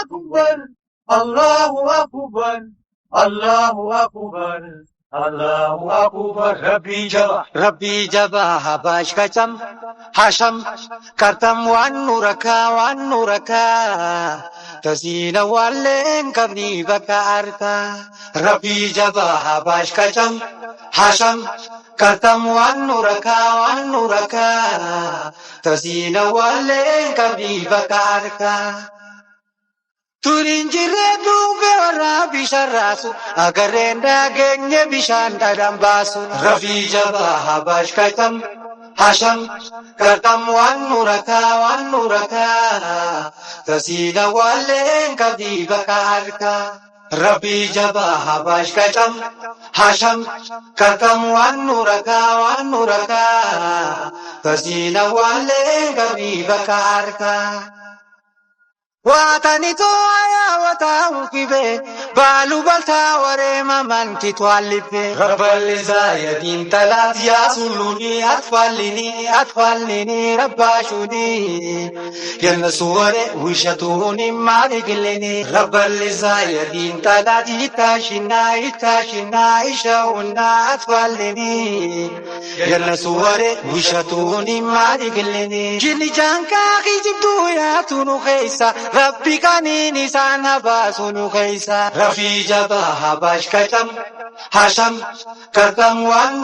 أكبر الله أكبر الله أكبر الله أكبر ربي جبا هباش كتم حشم كرتم وان نوركا تزين والين كبني بكا أركا ربي جبا هباش كتم حشم كرتم وان نوركا تزين والين كبني بكا أركا Turinjire dube warabi sharasu agarenda genye bishanda dambasu Rafi jaba habash kaitam hasham kartam wan nuraka tasida walen kadiba karka Rafi jaba habash kaitam hasham kartam wan nuraka tasida walen kadiba karka Watani to aya wata ukibe balu balta ware mamanti twalibe Rabbal zayadin talat ya suluni atfalini rabbashuni Yalla suware wishatuni maligilini Rabbal zayadin talat itashina ishauna atfalini Yalla suware wishatuni maligilini Jini janka kijibdu ya tunu khaisa Rabbi kanini sana basunu kaisa Rafi jabah bash kaitam hasham kartam wan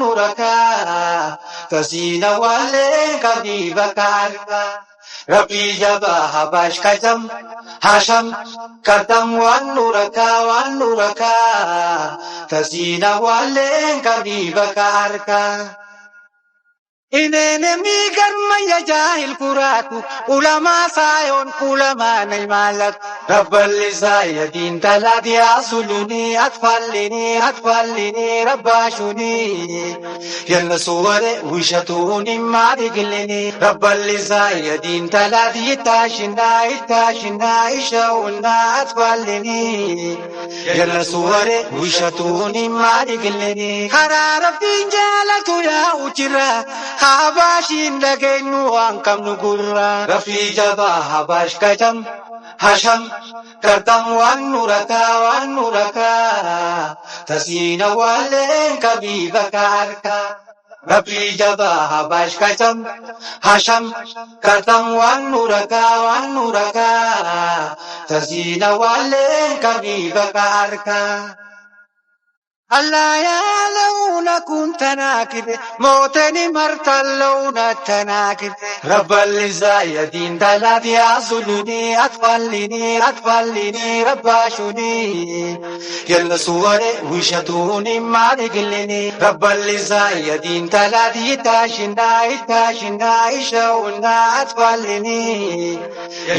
nuraka tasina wale kadiba karka Rafi jabah bash kaitam hasham kartam wan nuraka tasina wale kadiba karka Inene mi garma ya jahil kuratu ulama sayon ulama naimalat Rabbal zayadin taladi asuluni atfalini rabbashuni Yalla suware wishatuni madigilini Rabbal zayadin taladi itashina ishauna atfalini Yalla suware wishatuni madigilini Harara finjalatu ya uchira Habashin lagenu angkam nugurra Rafi jaba habash kaitam hasham kartam wan nuraka tasina walen kabiba karka Rafi jaba habash kaitam hasham kartam wan nuraka tasina walen kabiba karka Allah ya launa kun tanakir motani martal launa tanakir Rabbal zayadin daladi azuluni atfalini rabbashuni Yalla suware wishatuni madigilini Rabbal zayadin daladi itashina ishauna atfalini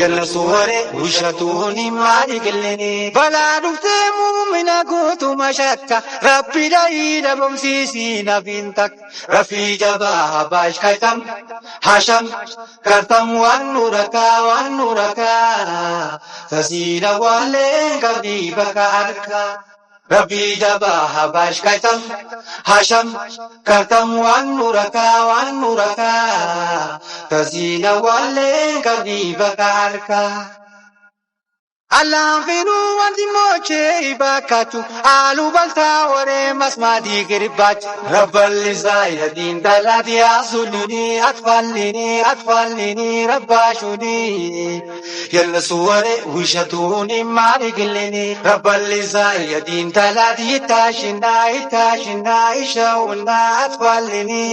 Yalla suware wishatuni madigilini Bala dufte mu'mina gutu mashakka Rabbi daida bomsisi na bintak Rafi jabah bash kaitam hasham kartam wan nuraka tasina wale kadiba karka Rafi jabah bash kaitam hasham kartam wan nuraka tasina wale kadiba karka Allah finu wanti moche bakatu alu balta ware masmadi giribach Rabbal zayadin daladi asuluni atfalini rabbashuni Yalla suware wishatuni maligilini Rabbal zayadin daladi itashina ishauna atfalini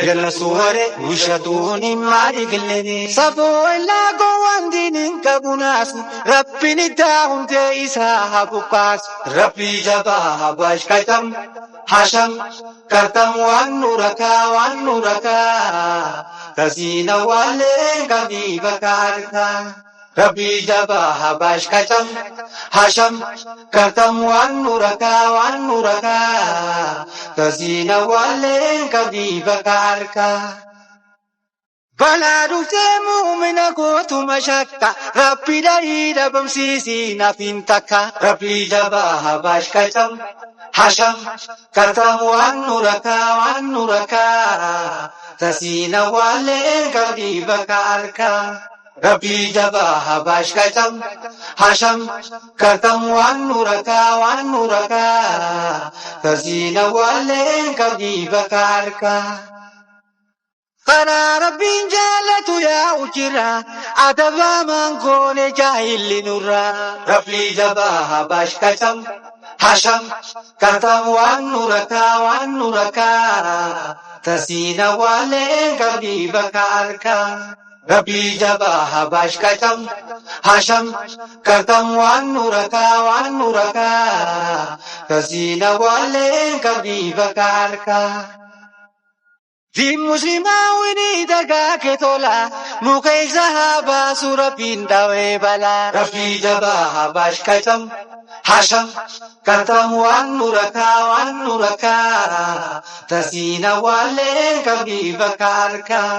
Yalla suware wishatuni maligilini Sabo illa go wandinin kabunasu Rabbi nidahum te isa habukas Rabbi jabah bash kaitam hasham kartam wan nuraka tasina wale kadiba karka Rabbi jabah bash kaitam hasham kartam wan nuraka tasina wale kadiba karka Bala dufte mu'mina gootu mashakka Rabbi daida bamsisi na fintaka Rabbi jabah bash kaitam hasham kartam wan nuraka tasina wale kadiba karka Rabbii jabaa habash kaitam hasham kartam waan nurakaa tasiina walleen qabdii bakka harkaa. Karaa Rabbiin jaallatu yaa'u jira adaba mangoone jaahilli nurra. Rabbii jabaa habash kaitam hasham kartam waan nurakaa tasiina walleen qabdii bakka harkaa. Rabbii jabaa habash kaitam hasham kartam waan nurakaa tasiina walleen qabdii bakka harkaa. Diin muslimaa winii dagaa ketola muka isa habaasu rabbiin dhawee balaa. Rabbii jabaa habash kaitam hasham kartam waan nurakaa tasiina walleen qabdii bakka harkaa.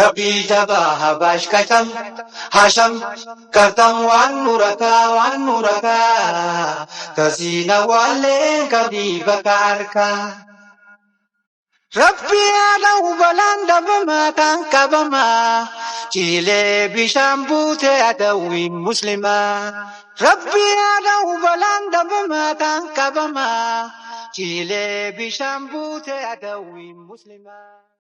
Rabbii jabaa habash kaitam hasham kartam waan nurakaa tasiina walleen qabdii bakka harkaa. Rabbi adau balaan dhabamaa kan qabamaa cilee bishaan buutee adawwiin muslimaa. Rabbi adau balaan dhabamaa kan qabamaa cilee bishaan buutee adawwiin muslimaa.